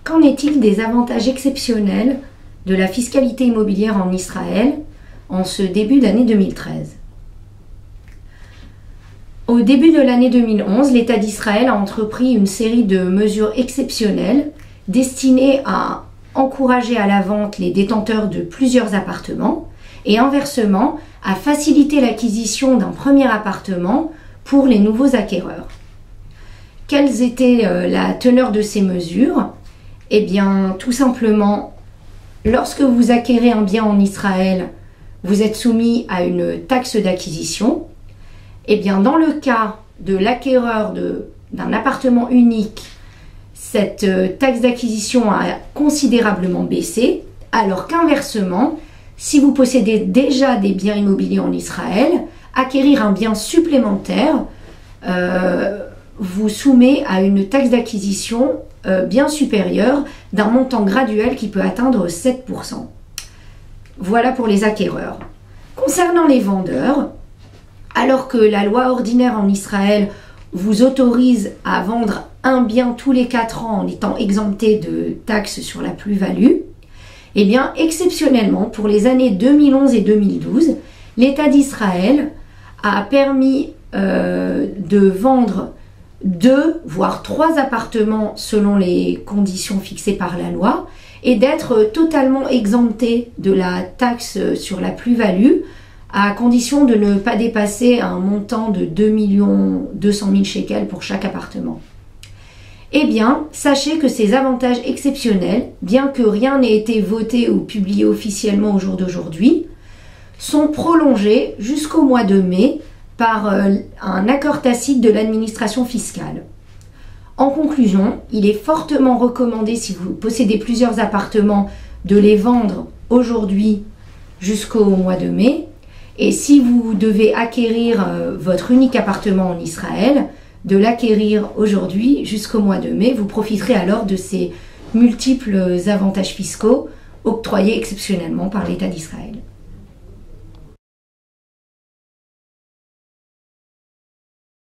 Qu'en est-il des avantages exceptionnels de la fiscalité immobilière en Israël en ce début d'année 2013? Au début de l'année 2011, l'État d'Israël a entrepris une série de mesures exceptionnelles destinées à encourager à la vente les détenteurs de plusieurs appartements et inversement à faciliter l'acquisition d'un premier appartement pour les nouveaux acquéreurs. Quelle était la teneur de ces mesures? Eh bien, tout simplement, lorsque vous acquérez un bien en Israël, vous êtes soumis à une taxe d'acquisition. Eh bien, dans le cas de l'acquéreur d'un appartement unique, cette taxe d'acquisition a considérablement baissé, alors qu'inversement, si vous possédez déjà des biens immobiliers en Israël, acquérir un bien supplémentaire vous soumet à une taxe d'acquisition bien supérieure d'un montant graduel qui peut atteindre 7%. Voilà pour les acquéreurs. Concernant les vendeurs, alors que la loi ordinaire en Israël vous autorise à vendre un bien tous les 4 ans en étant exempté de taxes sur la plus-value, eh bien, exceptionnellement, pour les années 2011 et 2012, l'État d'Israël a permis de vendre 2 voire 3 appartements selon les conditions fixées par la loi et d'être totalement exempté de la taxe sur la plus-value à condition de ne pas dépasser un montant de 2 200 000 shekels pour chaque appartement. Eh bien, sachez que ces avantages exceptionnels, bien que rien n'ait été voté ou publié officiellement au jour d'aujourd'hui, sont prolongés jusqu'au mois de mai par un accord tacite de l'administration fiscale. En conclusion, il est fortement recommandé, si vous possédez plusieurs appartements, de les vendre aujourd'hui jusqu'au mois de mai. Et si vous devez acquérir votre unique appartement en Israël, de l'acquérir aujourd'hui jusqu'au mois de mai. Vous profiterez alors de ces multiples avantages fiscaux octroyés exceptionnellement par l'État d'Israël.